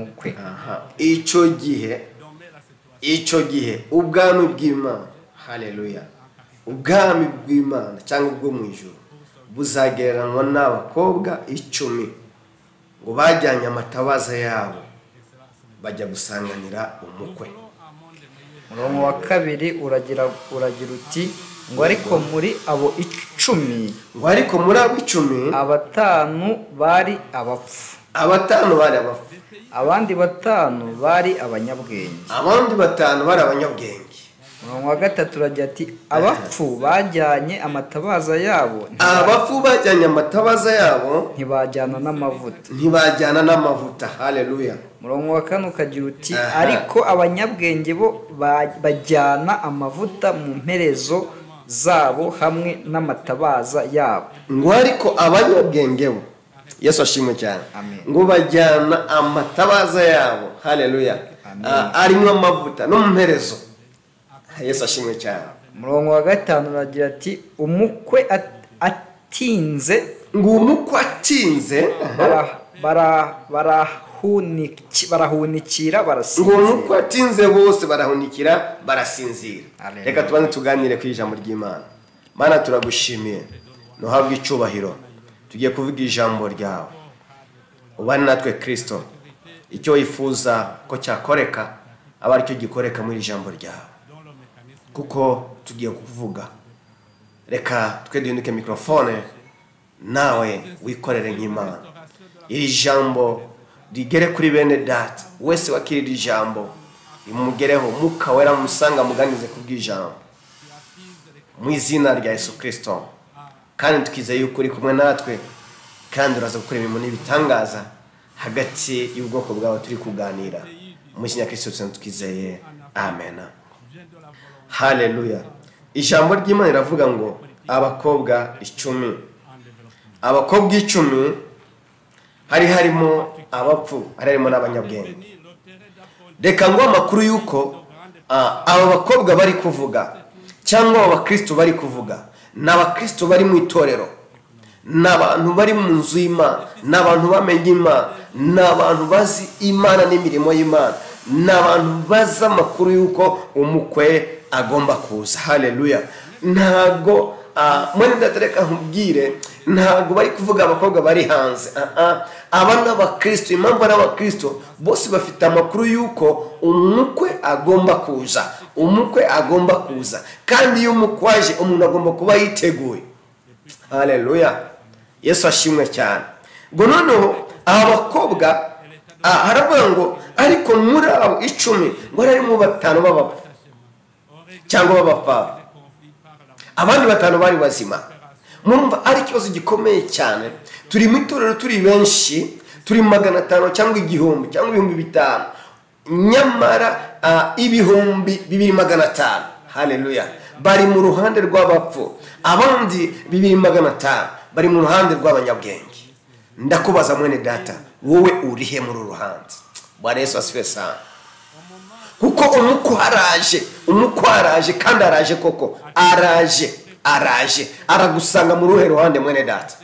umukwe. icyo gihe ubwami bw'Imana, haleluya, ubwami bw'Imana cyangwa ubwo mu ijuru buzagereranywa n'abakobwa 10 ngo bajyanye amatabaza yabo bajya gusanganira umukwe. Umurongo wa 2 uragira uti ngo ariko muri abo 10, ngo ariko muri abo 10 5 bari abapfu, 5 bari abapfu, abandi 5 bari abanyabwenge, abandi 5 bari abanyabwenge. Umurongo wa 3 uragira ati abapfu bajyanye amatabaza yabo, abapfu bajyanye amatabaza yabo ntibajyana n'amavuta. Haleluya. Umurongo wa 4 ukagira uti ariko abanyabwenge bo bajyana amavuta mu mperezo zabo hamwe n'amatabaza yabo. Ngo ariko abanyabwenge bo, Yesu ashimwe cyane, ngo bajyana amatabaza yabo, haleluya, arimo amavuta no mu mperezo. Yesu ashimwe cyane. Umurongo wa 5 uragira ati umukwe atinze, ngo umukwe atinze barahunikira barasinzira. Ngo umukwe atinze bose barahunikira barasinzira. Reka tubanze tuganire ku ijambo ry'Imana. Mana turagushimiye, nuhabwe icubahiro. Tugiye kuvuga ijambo ryawe, ubane natwe Kristo. Icyo yifuza ko cyakoreka aba aricyo gikoreka muri ijambo ryawe, kuko tugiye kuvuga. Reka twe duhinduke mikrofone, nawe wikorere nk'Imana. Iri jambo rigere kuri bene data wese wakirira ijambo, rimugereho Mwuka Wera musanga muganize kubw'ijambo mu izina rya Yesu Kristo. Kandi tukizeye yuko uri kumwe natwe, kandi uraza gukora imirimo n'ibitangaza hagati y'ubwoko bwawe turi kuganira. Mu izina rya Kristo tukizeye, amen. Haleluya. Ijambo ry'Imana riravuga ngo abakobwa 10. Abakobwa 10 harimo abapfu, harimo n'abanyabwenge. Reka ngo amakuru yuko aba bakobwa bari kuvuga cyangwa abakristo bari kuvuga n'abakristo bari mu itorero, n'abantu bari mu nzu y'Imana, n'abantu bamenye Imana, n'abantu bazi Imana n'imirimo y'Imana, n'abantu bazi amakuru yuko umukwe agomba kuza. Haleluya. Ntago mwene ndatereka nkubwire, ntago bari kuvuga abakobwa bari hanze. Aba n'abakristo, impamvu ari abakristo bose bafite amakuru yuko umukwe agomba kuza, umukwe agomba kuza, kandi iyo umukwaje umuntu agomba kuba yiteguye. Haleluya. Yesu ashimwe cyane. Ngo noneho aba bakobwa haravuga ngo ariko muri abo 10 ngo harimo 5 b'abapfu cyangwa b'abapfapfa, abandi 5 bari bazima. Murumva ari ikibazo gikomeye cyane. Turi mu itorero, turi benshi, turi 500 cyangwa 1000 cyangwa 500, nyamara 2500, haleluya, bari mu ruhande rw'abapfu, abandi 2500 bari mu ruhande rw'abanyabwenge. Ndakubaza mwene data, wowe urihe muri ruhande? Bwana Yesu asifiwe sana. Kuko umukwe araje kandi araje koko, araje aragusanga mu ruhe ruhande mwene data?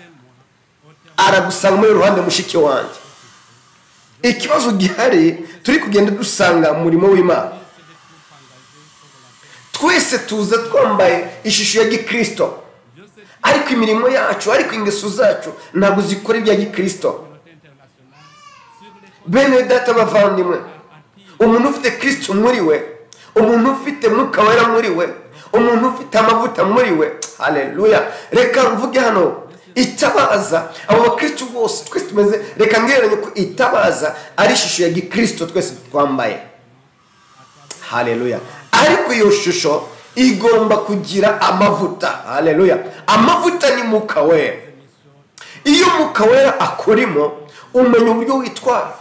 Aragusanga muri ruhande mushiki wanjye. Ikibazo gihari turi kugenda dusanga mu murimo w'Imana, twese tuza twambaye ishusho ya gikristo, ariko imirimo yacu, ariko ingeso zacu ntabwo zikora ibya gikristo. Bene data bavandimwe, umuntu ufite Kristo muri we, umuntu ufite Mwuka Wera muri we, umuntu ufite amavuta muri we, haleluya. Reka mvuge hano itabaza, abo bakristo bose twese tumeze, reka ngereranye ko itabaza ari ishusho ya gikristo twese twambaye, haleluya. Ariko iyo shusho igomba kugira amavuta, haleluya. Amavuta ni Mwuka Wera. Iyo Mwuka Wera akurimo umenya uburyo witwara,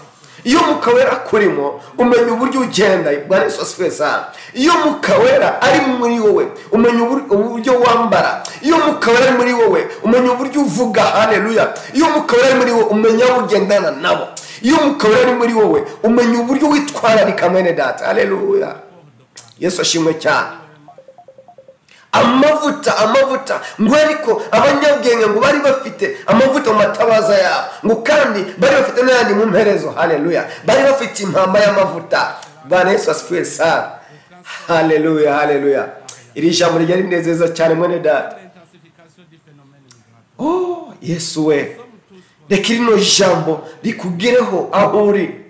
iyo Mwuka Wera akurimo umenya uburyo ugenda. Bwana Yesu asifiwe sana. Iyo Mwuka Wera ari muri wowe umenya uburyo wambara, iyo Mwuka Wera ari muri wowe umenya uburyo uvuga, haleluya. Iyo Mwuka Wera ari muri wowe umenya aho ugendana nabo, iyo Mwuka Wera ari muri wowe umenya uburyo witwararika mwene data, haleluya. Yesu ashimwe cyane. amavuta ngo ariko abanyabwenge ngo bari bafite amavuta mu matabaza yabo, ngo kandi bari bafite n'ayandi mu mperezo. Haleluya. Bari bafite impamba y'amavuta. Bwana Yesu asifiwe sana. Haleluya. Iri jambo ryari rinezeza cyane mwene data. Oh Yesu we, reka rino jambo rikugereho aho uri.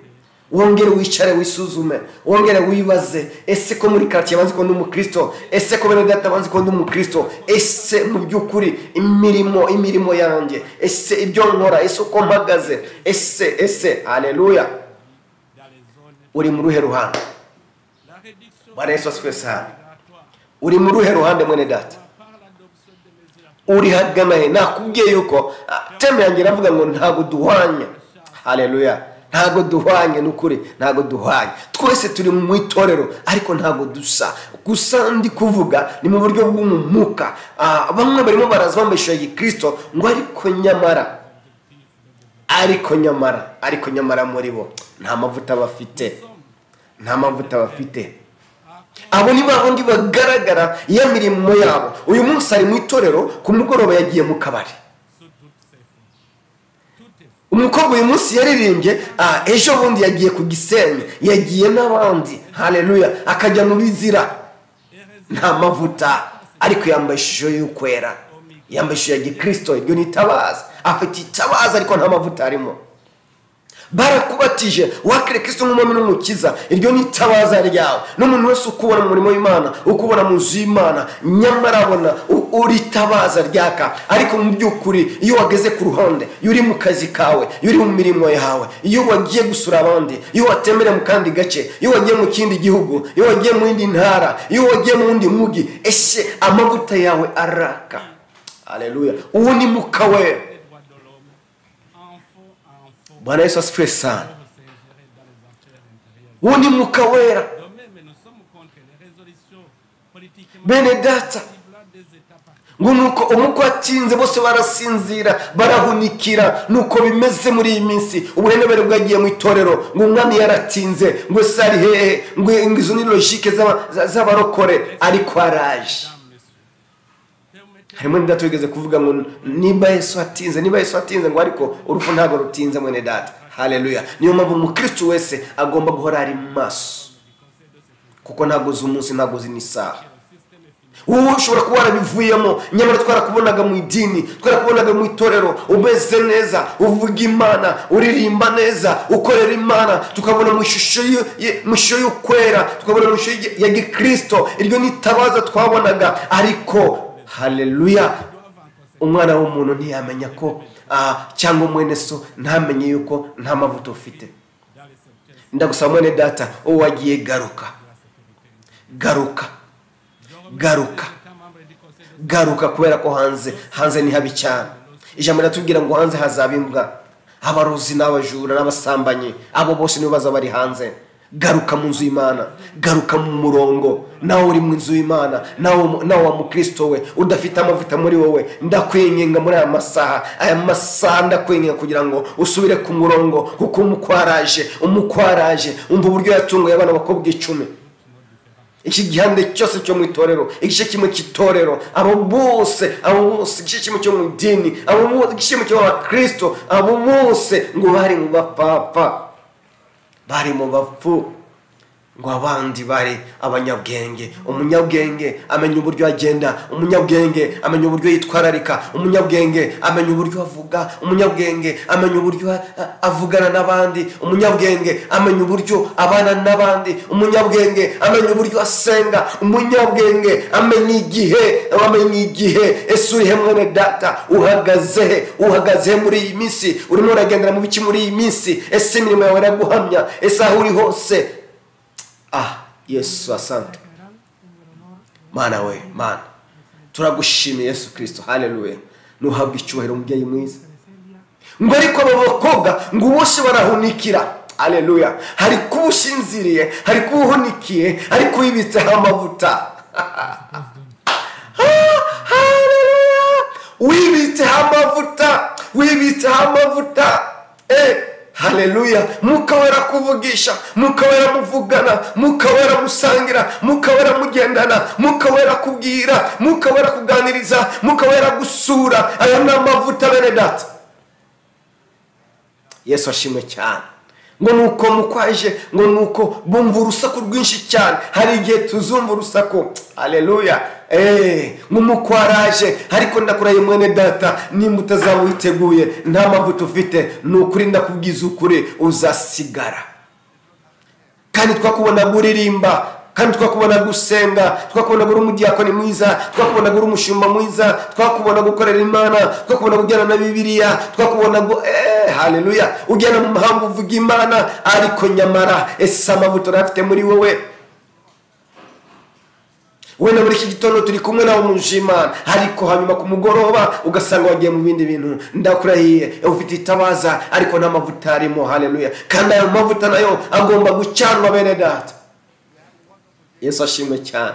Wongere wicare wisuzume, wongere wibaze, ese ko muri quartier banzi ko ndi umukristo, ese ko bene data banzi ko ndi umukristo, ese mu by'ukuri imirimo yanjye, ese ibyo nkora, ese uko mpagaze, ese haleluya, uri mu ruhe ruhande? Bwana Yesu asifiwe sana. Uri mu ruhe ruhande mwene data? Uri hagana he? Nakubwiye yuko teme yanjye iravuga ngo ntago duhwanya. Haleluya. Ntago duhwanye n'ukuri, ntago duhwanye. Twese turi mu itorero ariko ntago dusa. Gusa ndi kuvuga ni mu buryo bw'umwuka. Bamwe barimo baraza bambesha Kristo ngo ariko nyamara muri bo nta mavuta bafite. Abo ni babundi bagaragara ya mirimo yabo. Uyu munsi ari mu itorero, ku mugoroba yagiye mu kabari. Umukobwa uyu munsi yaririmbye, ejo bundi yagiye ku Gisenyi, yagiye n'abandi. Haleluya. Akajya mu bizira. Nta mavuta ariko yambaye ishusho y'ukwera, yambaye ishusho ya Gikristo. Ibyo ni itabaza. Afite itabaza ariko nta mavuta arimo. Barakubatije wakire Kristo nk'umwami n'umukiza, iryo ni itabaza ryawe. N'umuntu wese ukubona mu murimo w'Imana, ukubona mu nzu y'Imana, nyamara abona uri tabaza ryaka. Ariko mu by'ukuri iyo wageze ku ruhande, iyo uri mu kazi kawe, iyo uri mu mirimo yawe, iyo wagiye gusura abandi, iyo watembera mu kandi gace, iyo wagiye mu kindi gihugu, iyo wagiye mu yindi ntara, iyo wagiye mu wundi mugi, ese amavuta yawe araka. Haleluya. Uwo ni muka we. Bwana Yesu asifiwe sana. Uwo ni muka wera. Bene data, ngo nuko umukwe atinze bose barasinzira, barahunikira. Nuko bimeze muri iyi minsi. Ubuhenebere bwagiye mu itorero, ngo umwami yaratinze, ngo sari hehe, ngo izo ni logique z'abarokore, ariko araje. Harimo ndatu wigeze kuvuga ngo niba Yesu atinze ngo ariko urufu ntago rutinze mwene data. Haleluya. Niyo mpamvu umukristo wese agomba guhora ari maso, kuko ntago z'umunsi ntago z'inisaha. Wowe ushobora kuba warabivuyemo, nyamara twarakubonaga mu idini, twarakubonaga mu itorero, umeze neza, uvuga Imana, uririmba neza, ukorera Imana, tukabona mu ishusho y'ukwera, tukabona mu ishusho ya Gikristo. Iryo ni tabaza twabonaga. Ariko haleluya, umwana w'umuntu ntiyamenya ko cyangwa mwene so ntamenye yuko nta mavuta ufite. Ndagusaba mwene data, uwo wagiye garuka kubera ko hanze ni habi cyane. Ijambo riratubwira ngo hanze hazaba imbwa, abarozi n'abajura n'abasambanyi, abo bose nibo baza bari hanze. Garuka mu nzu y'Imana, garuka mu murongo. Nawe uri mu nzu y'Imana, nawe wa mukristo we udafite amavuta muri wowe, ndakwinginga muri aya masaha ndakwinginga kugira ngo usubire ku murongo, kuko umukwaraje umva uburyo yatunguye abana bakobwa 10. Iki gihande cyose cyo mu itorero, igice kimwe cy'itorero, abo bose igice kimwe cyo mu idini, igice kimwe cy'abakristo, abo bose ngo bari mu bapapa, bari mu bapfu, ngo abandi bari abanyabwenge. Umunyabwenge amenya uburyo agenda, umunyabwenge amenya uburyo yitwararika, umunyabwenge amenya uburyo avuga, umunyabwenge amenya uburyo avugana n'abandi, umunyabwenge amenya uburyo abana n'abandi, umunyabwenge amenya uburyo asenga, umunyabwenge amenya igihe. Ese uri he mwene data? uhagaze muri iyi minsi? Urimo uragendera mu biki muri iyi minsi? Ese imirimo yawe iraguhamya? Ese aho uri hose? Yesu asante. Mana we, Mana turagushimiye Yesu Kristo. Haleluya. Nuhabwa icyubahiro umubyeyi mwiza. Ngo ariko abo bakobwa ngo bose barahunikira. Haleluya. Hari kubushinziriye, hari kubuhunikiye, hari kubibitseho amavuta. Haleluya. Wibitseho amavuta. haleluya, mwuka wera kuvugisha, mwuka wera muvugana, mwuka wera musangira, mwuka wera mugendana, mwuka wera kubwira, mwuka wera kuganiriza, mwuka wera gusura. Aya ni amavuta bene data. Yesu ashimwe cyane. Ngo nuko mukwaje, ngo nuko bumva urusaku rwinshi cyane. Hari igihe tuzumva urusaku, haleluya, ngo mukwaraje, ariko ndakurahiye mwene data, nimba utazaba witeguye, nta mavuta ufite, nukuri ndakubwiza ukuri, uzasigara. Kandi twakubona guririmba, kandi twakubona gusenga, twakubona uri umudiyakoni mwiza, twakubona uri umushumba mwiza, twakubona gukorera Imana, twakubona kujyana na Bibiliya, twakubona ngo haleluya, ujyana mu mahanga uvuga Imana, ariko nyamara ese amavuta urafite muri wowe? Wenda muri iki gitondo turi kumwe nawe umujimana, ariko hanyuma ku mugoroba ugasanga wagiye mu bindi bintu. Ndakurahiye ufite itabaza ariko nta mavuta arimo, haleluya. Kandi ayo mavuta nayo agomba gucanwa bene data. Yesu ashimwe cyane.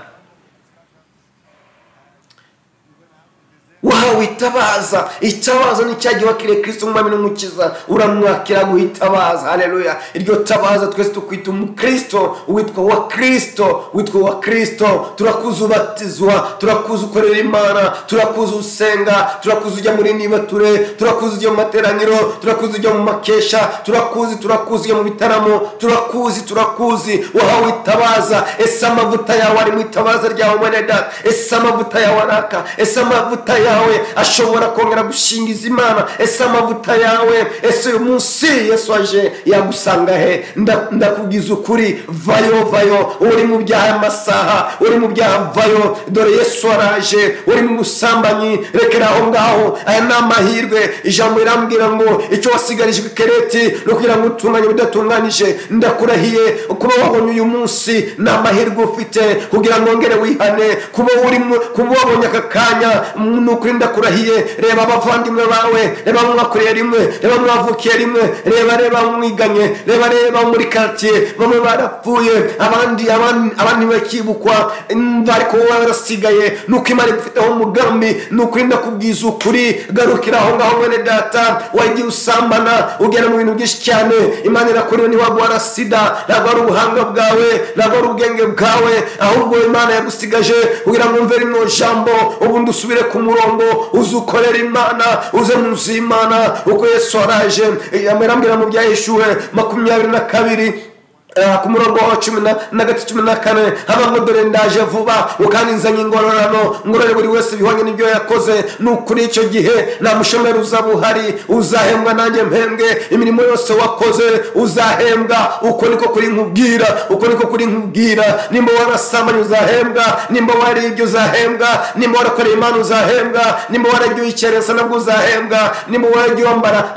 Wahawe itabaza. Itabaza ni cyagihe wakiriye Kristo umwami n'umukiza, uramwakira guhitabaza, haleluya. Iryo tabaza twese tukwita umukristo, witwa wa Kristo, witwa wa Kristo. Turakuza ubatizwa, turakuza ukorera Imana, turakuza usenga, turakuza ujya muri nibature, turakuza ujya mu materaniro, turakuza ujya mu makesha, turakuza ujya mu bitaramo, turakuzi. Wahawe itabaza. Ese amavuta yawe ari mu itabaza ryawe mwene data? Ese amavuta yawe araka? Ese amavuta yawe ashobora kongera gushingiza Imana? Ese amavuta yawe, ese uyu munsi Yesu aje yagusanga he? Ndakubwiza ukuri, vayo. Uri mu byaha amasaha, uri mu byaha vayo, dore Yesu araje. Uri mu busambanyi, rekera aho ngaho. Aya ni amahirwe. Ijambo rirambwira ngo icyo wasigarijwe ikereti no kugira ngo utunganye bidatunganije. Ndakurahiye kuba wabonye uyu munsi ni amahirwe ufite kugira ngo ngere wihane. Kuba wabonye aka kanya, nukuri ndakurahiye. Reba abavandimwe bawe, reba mwakuriye rimwe, reba mwavukiye rimwe, reba mwiganye, reba muri quartier, bamwe barapfuye, abandi bakibukwa, ariko wowe warasigaye. Nuko Imana igufiteho umugambi. Nukuri ndakubwiza ukuri, garukira aho ngaho mwene data. Wagiye usambana, ugera mu bintu byinshi cyane. Imana irakureba, ntiwagwara sida, ntabwo ari ubuhanga bwawe, ntabwo ari ubwenge bwawe, ahubwo Imana yagusigaje kugira ngo umve rino jambo, ubundi usubire ku murongo, uze ukorera Imana, uze mu nzu y'Imana. Uko Yesu araje, yarambwira mu Byahishuwe 22 ku murongo wa 14 haba ngo dore ndaje vuba, kandi nzanye ingororano, ngorore buri wese bihwanye n'ibyo yakoze. Nukuri icyo gihe nta mushomeri uzaba uhari, uzahembwa nanjye mpembwe. Imirimo yose wakoze uzahembwa. Uko niko kuri nkubwira. Nimba warasambanye uzahembwa, nimba waribye uzahembwa, nimba warakoreye Imana uzahembwa, nimba waragiye icyerensa nabwo uzahembwa, nimba waragiye wambara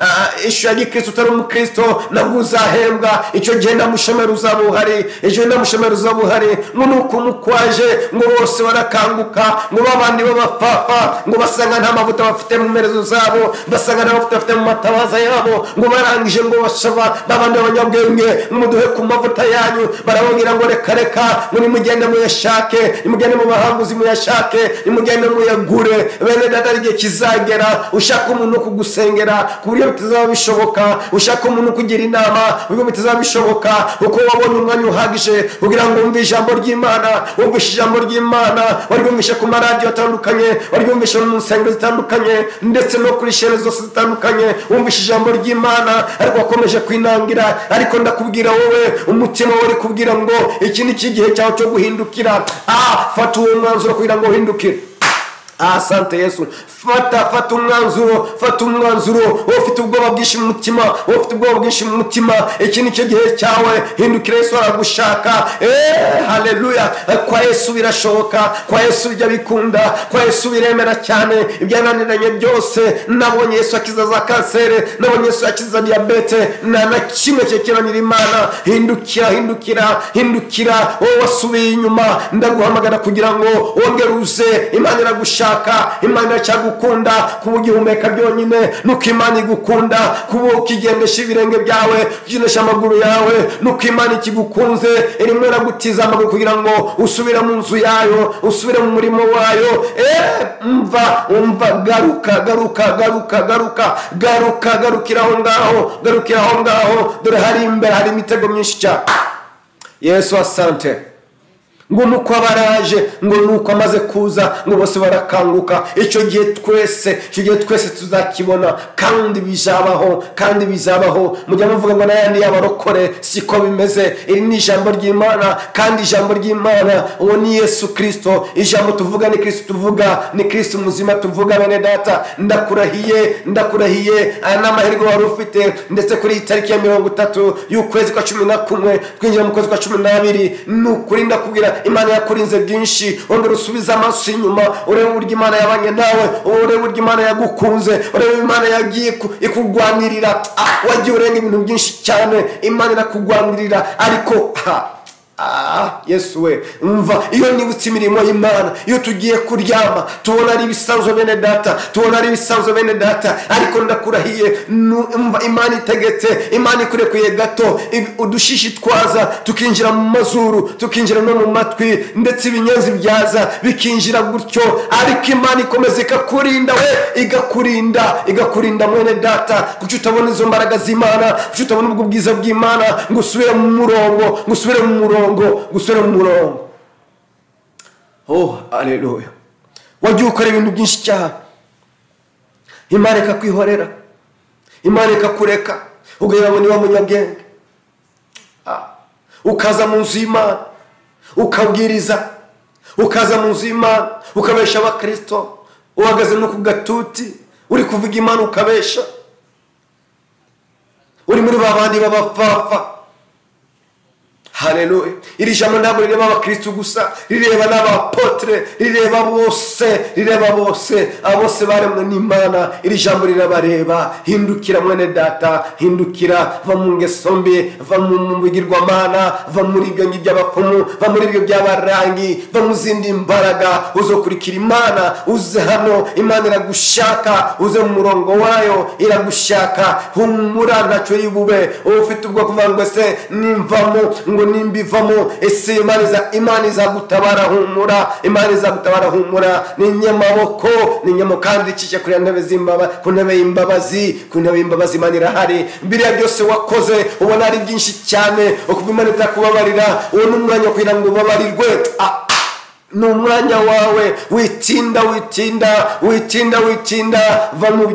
ishu ya gikristo utari umukristo nabwo uzahembwa. Icyo gihe nta mushomeri uzaba uhari, ejo nta mushomeri uzaba uhari. Ngo nuko mukwaje, ngo bose barakanguka, ngo babandi b'abapfapfa, ngo basanga nta mavuta bafite mu merezo zabo, basanga nta mavuta bafite mu matabaza yabo, ngo barangije ngo bashaba babandi abanyabwenge, muduhe ku mavuta yanyu. Barababwira ngo reka, ngo nimugende muyashake, nimugende mu bahanguzi muyashake, nimugende muyagure. Bene data, igihe kizagera ushaka umuntu kugusengera ku buryo bitazaba bishoboka, ushaka umuntu kugira inama ku buryo bitazaba bishoboka, uko wabonye umwanya uhagije kugira ngo wumve ijambo ry'Imana. Wumvishe ijambo ry'Imana, waryumvishe ku maradiyo atandukanye, waryumvishe mu nsengero zitandukanye, ndetse no kuri shene zose zitandukanye. Wumvishe ijambo ry'Imana ariko wakomeje kwinangira. Ariko ndakubwira wowe, umutima wawe uri kubwira ngo iki ni igihe cyawe cyo guhindukira. Fata uwo mwanzuro kugira ngo uhindukire. Asante Yesu. Fata umwanzuro. Ufite ubwoba bwinshi mu mutima, iki ni cyo gihe cyawe. Hindukira, Yesu aragushaka. Haleluya. Kwa Yesu birashoboka, kwa Yesu bijya bikunda, kwa Yesu biremera cyane. Ibyananiranye byose, nabonye Yesu akiza za kanseri, nabonye Yesu akiza diabete, na kimwe cyekiranira Imana. Hindukira. Wowe wasubiye inyuma, ndaguhamagara kugira ngo wongere uze. Imana iragushaka. iragushaka, Imana iracyagukunda kuba ugihumeka byonyine, nuko Imana igukunda kuba ukigendesha ibirenge byawe, ukigendesha amaguru yawe, nuko Imana ikigukunze irimo iragutiza amaguru kugira ngo usubire mu nzu yayo, usubire mu murimo wayo. Umva garukira aho ngaho, dore hari imbere hari imitego myinshi cyane. Yesu asante ngo nuko abaraje, ngo nuko amaze kuza, ngo bose barakanguka. Icyo gihe twese tuzakibona, kandi bizabaho. Mujya muvuga ngo n'ayandi y'abarokore, siko bimeze. Iri ni ijambo ry'Imana, kandi ijambo ry'Imana uwo ni Yesu Kristo. Ijambo tuvuga ni Kristo, tuvuga ni Kristo muzima, tuvuga bene data. Ndakurahiye aya ni amahirwe wari ufite, ndetse kuri iyi tariki ya 30 y'ukwezi kwa 11 twinjira mu kwezi kwa 12. Ni ukuri ndakubwira, Imana yakurinze byinshi. Ongera usubize amaso inyuma, urebe uburyo Imana yabanye nawe, urebe uburyo Imana yagukunze, urebe Imana yagiye ikugwanirira. Wagiye urenga ibintu byinshi cyane, Imana irakugwanirira. Ariko Yesu we, umva, iyo nibutse imirimo y'Imana, iyo tugiye kuryama tubona ari ibisanzwe bene data, ariko ndakurahiye, umva, Imana itegetse, Imana ikurekuye gato, udushishitwaza tukinjira mu mazuru, tukinjira no mu matwi, ndetse ibinyenzi byaza bikinjira gutyo, ariko Imana ikomeza ikakurinda we, igakurinda mwene data, kuko utabona izo mbaraga z'Imana, kuko utabona ubwo bwiza bw'Imana, ngo usubire mu murongo. Haleluya. Wagiye ukora ibintu byinshi cyane, Imana ikakwihorera, Imana ikakureka, ugagira ngo niba munyabwenge. Ukaza mu nzu y'Imana ukabwiriza, ukaza mu nzu y'Imana ukabesha abakristo, uhagaze no ku gatuti uri kuvuga Imana ukabesha, uri muri babandi b'abapfapfa. Haleluya. Iri jambo ntabwo rireba abakristo gusa, rireba n'abapotre, rireba bose, abose baremwe n'Imana. Iri jambo rirabareba. Hindukira mwene data, hindukira, va mu ngeso mbi, va mu bigirwamana, va muri ibyo by'abapfumu, va muri ibyo by'abarangi, va mu zindi mbaraga, uzokurikira Imana. Uze hano, Imana iragushaka, uze mu murongo wayo, iragushaka. Humura, ntacyo yibube. Ufite ubwo kuvuga ngo se nimvamo, ngo nimbivamo, ese Imana izagutabara, humura, Imana izagutabara, humura. Ni nyamaboko kandi ikije kuri ku ntebe y'imbabazi, Imana irahari. Biriya byose wakoze ubona ari byinshi cyane, ukuba Imana itakubabarira, uwo ni umwanya kugira ngo ubabarirwe. Ni umwanya wawe. Witinda, va mu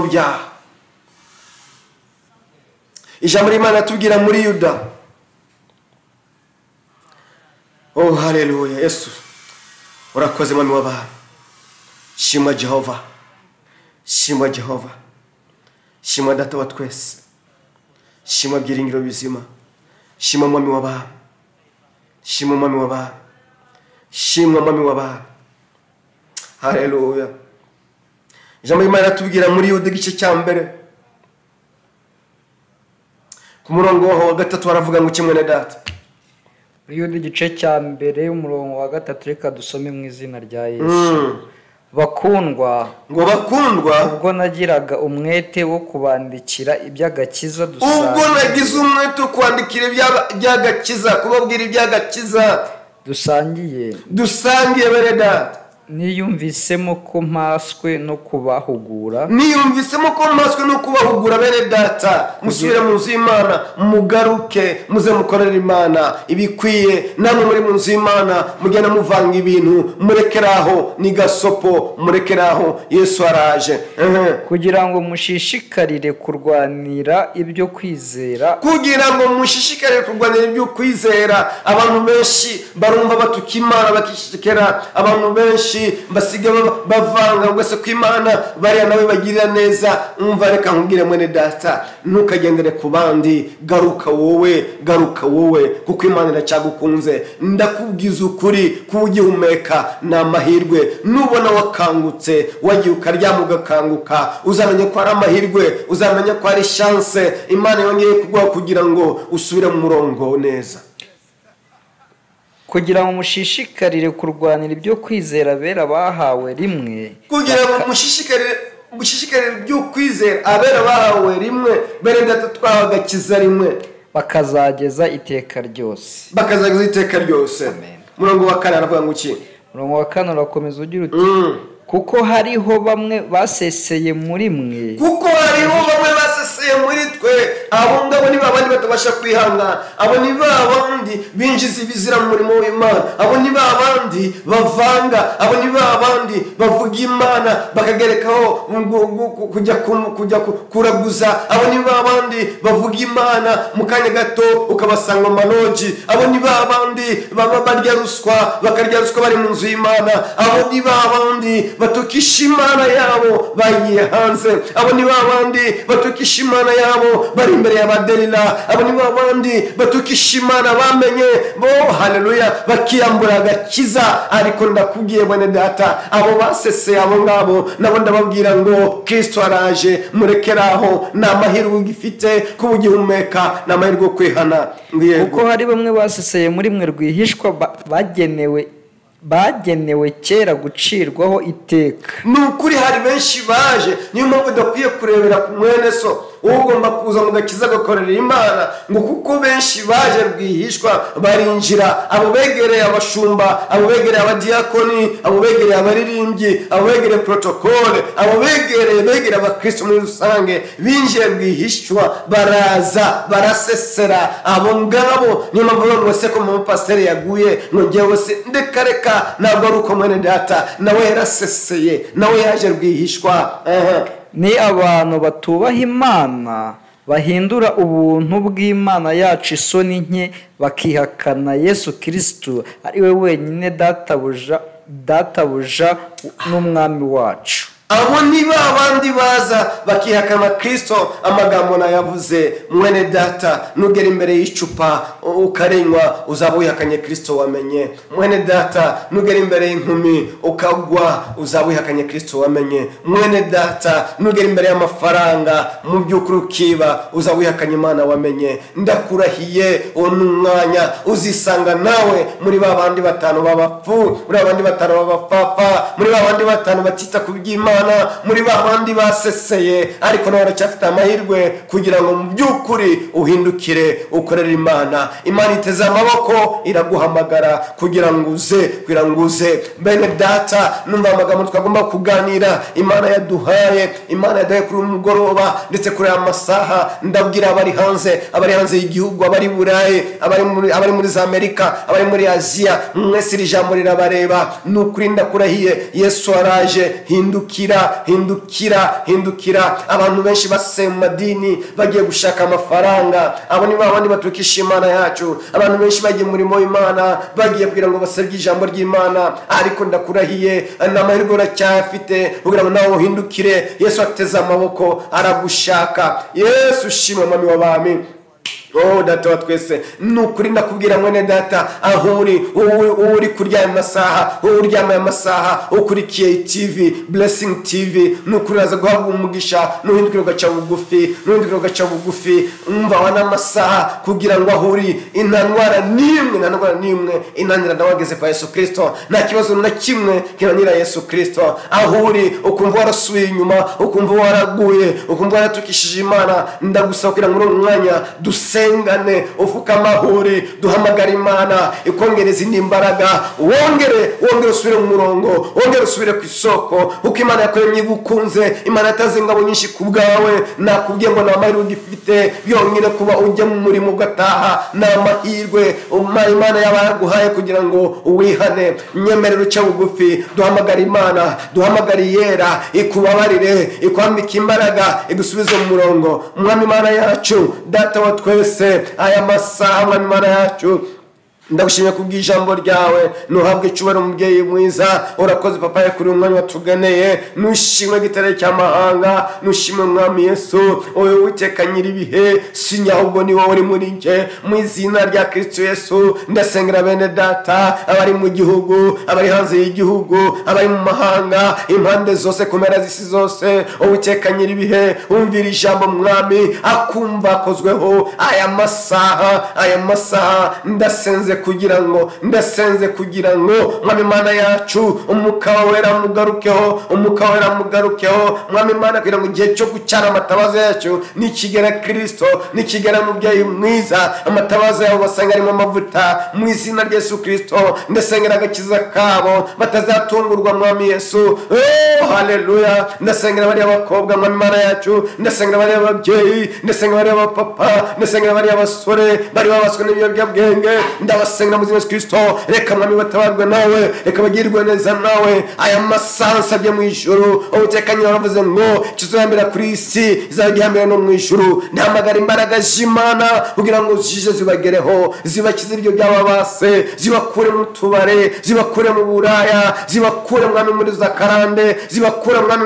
byaha. Ijambo ry'Imana atubwira muri Yuda. Haleluya. Yesu urakoze, mwami w'abantu. Shimwa Jehova, shimwa data wa twese, shimwa byiringiro bizima, shimwa mwami w'abantu, shimwa mwami w'abantu. Haleluya. Ijambo ry'Imana atubwira muri Yuda igice cya mbere ku murongo wa 3 baravuga ngo kimwe na data. Yuda igice cya mbere umurongo wa 3, reka dusome mu izina rya Yesu. Bakundwa, ubwo nagiraga umwete wo kubandikira iby'agakiza kubabwira iby'agakiza dusangiye bene data. Niyumvisemo ko mpaswe no kubahugura bene data. Musubire mu nzu y'Imana, mugaruke, muze mukorere Imana ibikwiye. Namwe muri mu nzu y'Imana mugenda muvanga ibintu, murekeraho ni gasopo, murekeraho. Yesu araje kugira ngo mushishikarire kurwanira ibyo kwizera. Abantu benshi barumva batuka Imana bakishikera, abantu benshi basiga bavanga ugase ku Imana, bariya nawe bagirira neza. Umva, reka nkubwire mwene data, ntukagendere ku bandi, garuka wowe, kuko Imana iracyagukunze. Ndakubwiza ukuri, kuba ugihumeka ni amahirwe. Nubona wakangutse, wagiye ukaryama ugakanguka, uzamenya ko ari amahirwe, uzamenya ko ari chance Imana yongeye kuguha kugira ngo usubire mu murongo neza. kugira ngo mushishikarire kurwanira ibyo kwizera abera bahawe rimwe, kugira ngo mushishikarire ibyo kwizera abera bahawe rimwe, bene data twahawe agakiza rimwe, bakazageza iteka ryose. bakazageza iteka ryose. Murongo wa 4 aravuga ngo iki? Murongo wa 4 urakomeza ugira uti kuko hariho bamwe baseseye muri mwe, kuko hariho bamwe baseseye muri twe, abo ngabo ni babandi batabasha kwihangana, abo ni babandi binjiza ibizira mu murimo w'Imana, abo ni babandi bavanga, abo ni babandi bavuga Imana bakagerekaho kujya kuraguza, abo ni babandi bavuga Imana mu kanya gato ukabasanga mu manoji, abo ni babandi baba barya ruswa bakarya ruswa bari mu nzu y'Imana, abo ni babandi batukisha Imana yabo bagiye hanze, abo ni babandi batukisha Imana yabo bari imbere y'abadelila, abo ni babandi batukisha Imana bamenye bo haleluya bakiyambura agakiza. Ariko ndakubwiye bene data, abo baseseye abo ngabo nabo ndababwira ngo Kristo araje, murekeraho, na mahirwe ugifite kuba ugihumeka, na mahirwe kwihana. kuko hari bamwe baseseye muri mwe rwihishwa bagenewe kera gucirwaho iteka. Nukuri hari benshi baje, niyo mpamvu udakwiye kurebera ku mwene so, ugomba kuza mu gakiza gakorera Imana, ngo kuko benshi baje rwihishwa barinjira, abo begereye abashumba, abo begereye abadiyakoni, abo begereye abaririmbyi, abo begereye protokole, abo begereye abakristo muri rusange, binjiye rwihishwa baraza barasesera abo ngabo. Niyo mpamvu bamwe bose ko mu pasiteri yaguye ngo ngewe se ndekareka, ntabwo ari uko mwene data nawe yaraseseye, nawe yaje rwihishwa. Ni abantu batubaha Imana, bahindura ubuntu bw'Imana yacu isoni nke, bakihakana Yesu Kristo ari we wenyine databuja n'umwami wacu. Abo ni babandi baza bakihakana Kristo. Amagambo nayavuze mwene data, nugera imbere y'icupa ukarenywa uzaba wihakanye Kristo wamenye. Mwene data, nugera imbere y'inkumi ukagwa uzaba wihakanye Kristo wamenye. Mwene data, nugera imbere y'amafaranga mu by'ukuri ukiba uzaba wihakanye Imana wamenye. Ndakurahiye umwanya uzisanga nawe muri babandi batanu b'abapfu, muri babandi batanu b'abapfapfa, muri babandi batanu batita ku by'Imana, muri babandi baseseye, ariko nawe aracyafite amahirwe kugira ngo mu by'ukuri uhindukire ukorera Imana. Imana iteze amaboko iraguhamagara kugira ngo uze. Bene data, numva amagambo twagomba kuganira Imana yaduhaye kuri umugoroba ndetse kuri aya masaha. Ndabwira abari hanze y'igihugu, abari Burayi, abari muri za Amerika, abari muri Aziya, mwese iri jambo rirabareba. Nukuri ndakurahiye, Yesu araje. Hindukira. Abantu benshi baseseye mu madini bagiye gushaka amafaranga, abo ni babandi batukisha Imana yacu. Abantu benshi bagiye mu murimo w'Imana bagiye kugira ngo basabye ijambo ry'Imana, ariko ndakurahiye n'amahirwe uracyafite kugira ngo nawe uhindukire. Yesu ateze amaboko aragushaka. Yesu shimwe mwami w'abami. Data wa twese, nukuri ndakubwira mwene data, aho uri kurya amasaha, uryama amasaha, ukurikiye TV Blessing TV, nukuri uraza guhabwa umugisha, nuhindukira ugaca bugufi, umva wana amasaha kugira ngo aho uri intandwara nimwe inanira ndawageze kwa Yesu Kristo. Nta kibazo na kimwe kinanira Yesu Kristo. Aho uri ukumva warasuye inyuma, ukumva waraguye, ukumva waratukishije Imana, ndagusaba kugira ngo muri umwanya dusengane, ufuka amahuri, duhamagara Imana ikongereza indi mbaraga, wongere usubire mu murongo, wongere usubire ku isoko, uko Imana yakoremye igukunze. Imana yataze ingabo nyinshi ku bwawe. Nakubwiye ngo nta mahirwe ugifite byonyine kuba ujya mu murimo ugataha, ni amahirwe Imana yaba yaguhaye kugira ngo uwihane. Nyemerera uca bugufi, duhamagara Imana, duhamagara Iyera ikubabarire, ikwambika imbaraga, igusubize mu murongo. Mwami Imana yacu, Data wa twese, aya masaha Mwami Imana yacu, ndagushimye kubw'ijambo ryawe. Nuhabwe icyubahiro mubyeyi mwiza, urakoze papa kuri umwanya watuganeye. Nushimwe gitare cy'amahanga, nushimwe mwami Yesu, wowe Uwiteka nyiribihe, sinya ahubwo ni wowe uri muri nje. Mu izina rya Kristo Yesu ndasengera bene data, abari mu gihugu, abari hanze y'igihugu, abari mu mahanga, impande zose, ku mpera z'isi zose. Uwiteka nyiribihe, umvira ijambo mwami, akumva akozweho. Aya masaha ndasenze ndasenze kugira ngo mwami Imana yacu umwuka wera mugarukeho, mwami Imana, kugira ngo igihe cyo gucana amatabaza yacu nikigera Kristo, nikigera mubyeyi mwiza, amatabaza yabo basanga arimo amavuta mu izina rya Yesu Kristo. Ndasengera agakiza kabo batazatungurwa mwami Yesu. Haleluya. Ndasengera bari abakobwa mwami Imana yacu, ndasengera bari ababyeyi, ndasengera bari abapapa, ndasengera bari abasore bari babaswe n'ibiyobyabwenge, ndabasengera mu izina rya Yesu Kristo. Reka mwami batabarwe nawe, reka bagirwe neza nawe. Aya masansa bye mu ijuru, Uwiteka nyina baravuze ngo kizambira kuri isi izagihambira no mu ijuru. Ndahamagara imbaraga z'Imana kugira ngo zije zibagereho, zibakize ibyo byababase, zibakure mu tubare, zibakure mu buraya, zibakure mwami muri za karande, zibakure mwami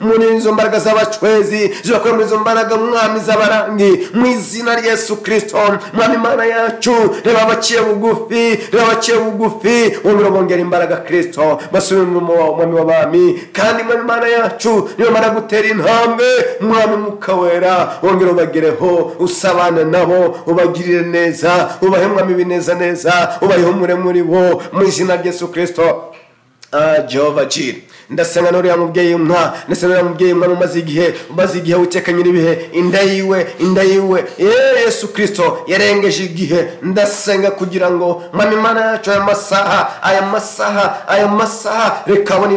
muri izo mbaraga z'abacwezi, zibakure muri izo mbaraga mwami z'abarangi, mu izina rya Yesu Kristo. Mwami Imana yacu, reba abaciye bugufi, wongera bongera imbaraga Kristo, basubire mu mwami w'abami. Kandi mwami Imana yacu, niyo mara gutera intambwe, mwami Mwuka Wera wongera ubagereho, usabane nabo, ubagirire neza, ubahe mwami bineza, ubahumure muri bo, mu izina rya Yesu Kristo. Jehova Jire, ndasenga n'uriya mubyeyi umaze igihe Uwiteka nyiribihe, inda yiwe Yesu Kristo yarengeje igihe. Ndasenga kugira ngo mwami Imana yacu aya masaha reka abone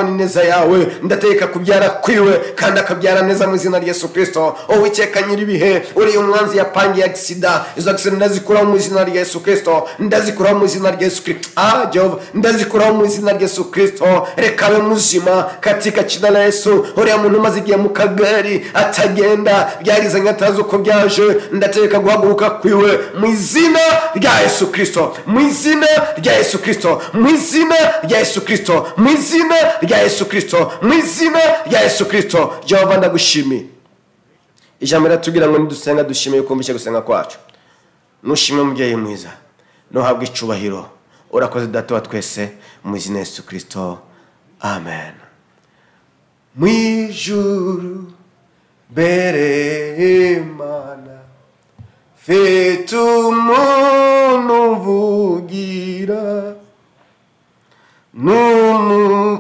ineza yawe, ndategeka kubyara kwiwe kandi akabyara neza mu izina rya Yesu Kristo. Uwiteka nyiribihe, uri umwanzi yapangiye agisida, izo agisida ndazikuraho mu izina rya Yesu Kristo, ndazikuraho mu izina rya Yesu Kristo. Jehova, ndazikuraho mu izina rya Yesu Kristo. Reka abe muzima katika jina la Yesu. Uriya muntu umaze igihe mu kagari atagenda, byarize nkatazi uko byaje, ndategeka guhaguruka kwiwe mu izina rya Yesu Kristo, mu izina rya Yesu Kristo, mu izina rya Yesu Kristo, mu izina rya Yesu Kristo, mu izina rya Yesu Kristo. Jehova ndagushimiye. Ijambo riratubwira ngo nidusenga dushimiye kumvishe gusenga kwacu. Nushimwe mubyeyi mwiza, nuhabwe icubahiro. Urakoze Data wa twese, mu izina Yesu Kristo, amen. Mwijuru bere Imana, fite umuntu uvugira,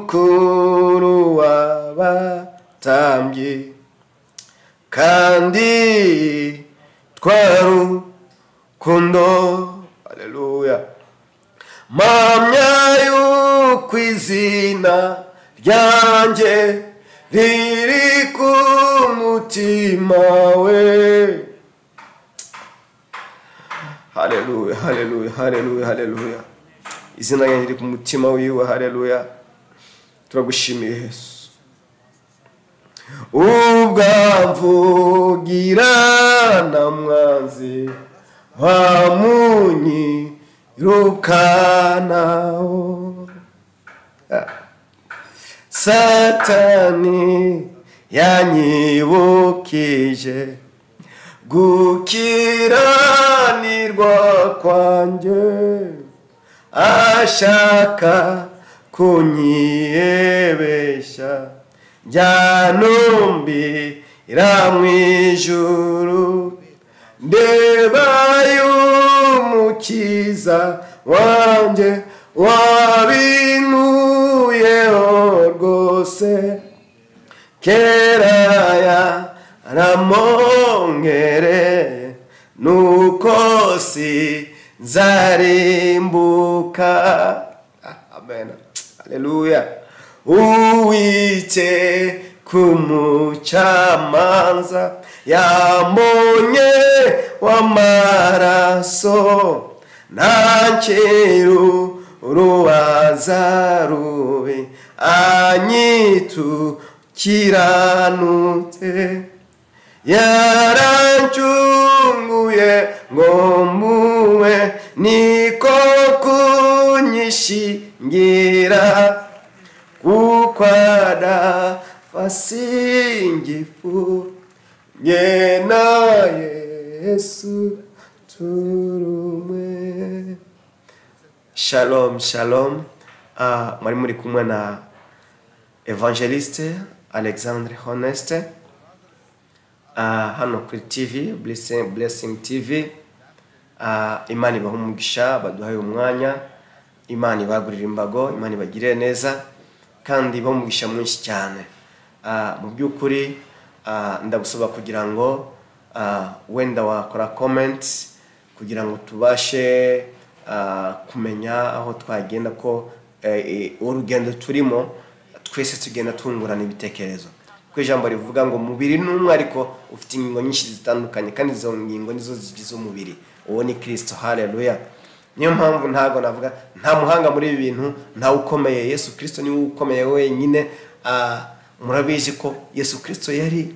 n'umukuru w'abatambyi, kandi twarukundo. Haleluya. Mpamya yuko izina ryanjye riri ku mutima we. Haleluya, haleluya, haleluya, haleluya. Izina ryanjye riri ku mutima wiwe. Haleluya. Turagushimiye Yesu. Ubwamvugira na mwanzi wamunyirukanaho, Satani yanyibukije gukiranirwa kwanjye, ashaka kunyiyebesha, byanumbira mu ijuru. Ndeba y'umukiza wanjye wabinuyeho rwose, kera yaramongere, nuko sinzarimbuka. Amen. Haleluya. Uwite kumucamanza yamonye w'amaraso, nanceru urubaza rubi, anyitukirante, yarancunguye ngo muwe, niko kunyishingira, kuko fasingifu nyena Yesu turumwe. Shalom, shalom. Mwari muri kumwe na Evangeliste Alexandre Honeste. hano kuri TV Blessing TV. Imana ibaha umugisha, baduhaye umwanya, Imana ibagurira imbago, Imana ibagirire neza kandi ibaha umugisha mwinshi cyane. Mu by'ukuri ndagusaba kugira ngo wenda wakora comments kugira ngo tubashe kumenya aho twagenda ko urugendo turimo twese tugenda tungurana ibitekerezo. Ko ijambo rivuga ngo mubiri n'umwe ariko ufite ingingo nyinshi zitandukanye kandi izo ngingo nizo zigize umubiri. Uwo ni Kristo. Haleluya. Niyo mpamvu ntago navuga nta muhanga muri ibi bintu, nta ukomeye. Yesu Kristo niwe ukomeye wenyine. Murabizi ko Yesu Kristo yari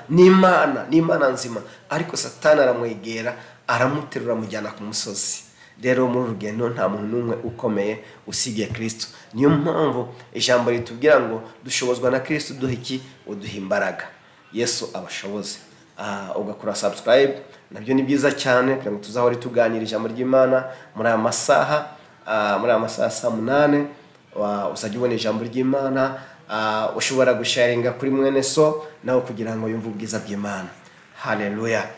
ni Imana nzima, ariko Satani aramwegera aramuterura amujyana ku musozi. Rero muri urugendo nta muntu n'umwe ukomeye usibye Kristo. Niyo mpamvu ijambo ritubwira ngo dushobozwa na Kristo duha iki? Uduha imbaraga. Yesu abashoboze. Ugakora subscribe nabyo ni byiza cyane kugira ngo tuzahore tuganira ijambo ry'Imana muri aya masaha saa 8 usajya ubona ijambo ry'Imana. Ushobora gusharinga kuri mwene so nawe kugira ngo yumve ubwiza bw'Imana. Haleluya.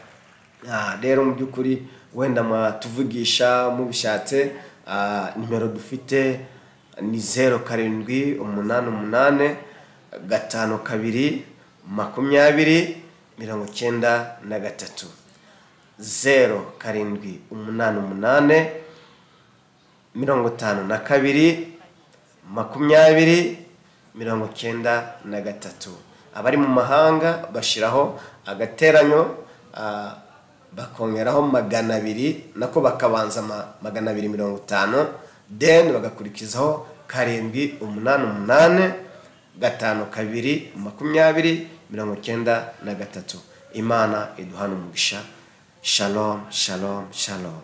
Rero mu by'ukuri wenda mwatuvugisha mubishatse, nimero dufite ni 0788 52 20 93 0788 52 20 93. Abari mu mahanga bashiraho agateranyo bakongeraho 200 nako bakabanza 250 then bagakurikizaho 788 52 20 93. Imana iduhana umugisha. Shalom, shalom, shalom.